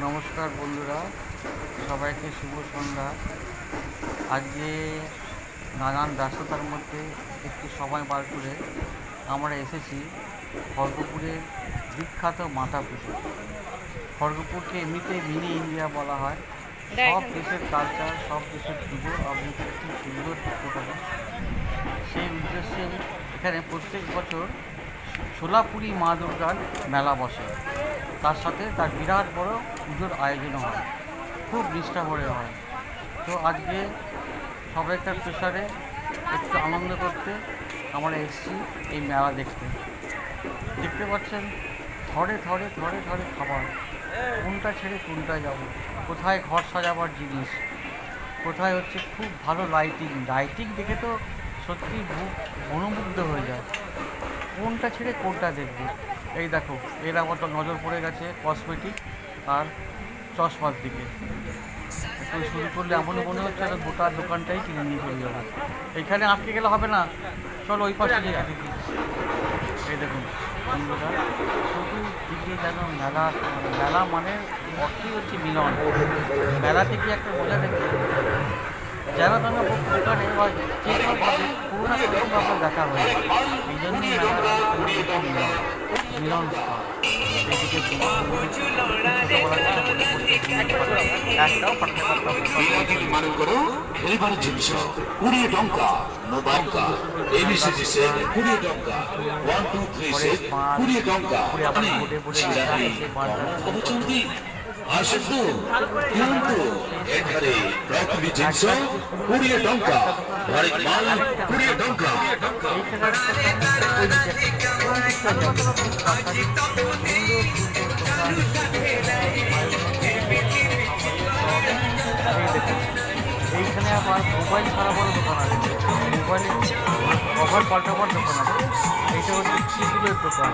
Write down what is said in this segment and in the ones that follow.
নমস্কার বন্ধুরা, সবাইকে শুভ সন্ধ্যা। আজকে নানান ব্যস্ততার মধ্যে একটু সময় বার করে আমরা এসেছি খড়গপুরের বিখ্যাত মাতা পুজো। খড়গপুরকে এমনিতে মিনি ইন্ডিয়া বলা হয়। সব দেশের কালচার, সব দেশের পুজো আপনি খুব সুন্দর করতে পারেন। সেই উদ্দেশ্যে এখানে প্রত্যেক বছর সোলাপুরি মা দুর্গার মেলা বসে, তার সাথে তার বিরাট বড় পুজোর আয়োজনও হয়, খুব নিষ্ঠা ভরে হয়। তো আজকে সবাইকার প্রেসারে একটু আনন্দ করতে আমরা এসেছি এই মেলা দেখতে। দেখতে পাচ্ছেন থরে থরে থরে থরে খাবার, কোনটা ছেড়ে কোনটায় যাব, কোথায় ঘর সাজাবার জিনিস, কোথায় হচ্ছে খুব ভালো লাইটিং দেখে তো সত্যি অনুমুগ্ধ হয়ে যায়, কোনটা ছেড়ে কোনটা দেখবে। এই দেখো, এর আমার তো নজর পড়ে গেছে কসমেটিক আর চশমার দিকে। একটু শুরু করলে এমনই মনে হচ্ছে আর গোটা দোকানটাই কিনে নিয়ে চলে যাবে। এইখানে আটকে গেলে হবে না, চলো ওই পাশে যেতে দেখি। এই দেখুন বন্ধুরা, চতুর্দিকে যেন মেলা। মেলা মানে অর্থই হচ্ছে মিলন। মেলা থেকে একটা বোঝা দেখবে যেন তেন দোকানে বা যে কোনোভাবে কোনো না কোনোভাবে দেখা হয়ে যায়। এই জন্যই মেলা মিলন স্থল। এদিকে ମାନଙ୍କର ଖେଳିବାର ଜିନିଷ 20 ଟଙ୍କା, ମୋବାଇଲ 20 ଟଙ୍କା, 1 2 3 ସେଟ୍ 20 ଟଙ୍କା। ଆପଣ କହୁଛନ୍ତି ଆସନ୍ତୁ କିଣନ୍ତୁ, ଏଠାରେ ପ୍ରକୃତି ଜିନିଷ 20 ଟଙ୍କା, ଭାରି ମାଲ 20 ଟଙ୍କା। এইখানে আবার মোবাইল সারাবার দোকান আছে, মোবাইলের কভার পাল্টাবার দোকান আছে। এইটা হচ্ছে চিপুলের দোকান,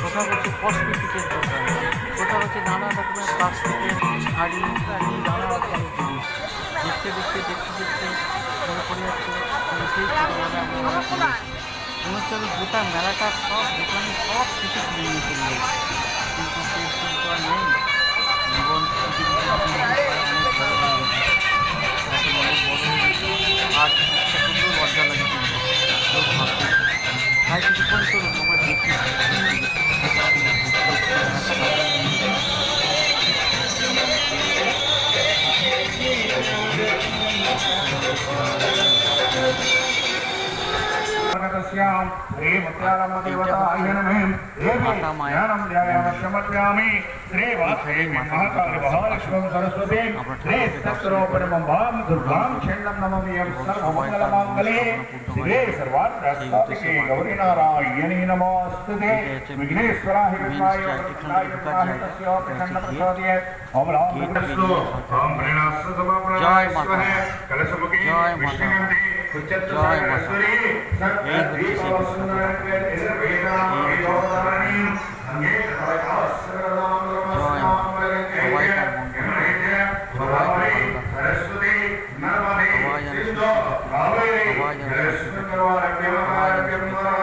কোথাও হচ্ছে কসমেটিকের দোকান, কোথাও হচ্ছে নানা রকমের প্লাস্টিকের হাড়ি নানা রকমের জিনিস। দেখতে দেখতে দেখতে দেখতে মনে পড়ে যাচ্ছে সেই ছোটোবেলা আমি মনে হচ্ছে আমি গোটা মেলাটার সব দোকানে সব কিছু কিনে নিয়ে চলে যাই, কিন্তু সেই সুযোগ আর নেই। জীবন অনেক বড় হয়ে গেছে, এখন অনেক বড় হয়ে গেছে, আর ইচ্ছা করলেও লজ্জা লাগে কিন্তু লোক ভাবতে। তাই কিছুক্ষণ চলুন আমরা দেখি गौरीनारायणी नमोस्तुते विघ्नेश्वराय विघ्नाय जय माता, जय माता।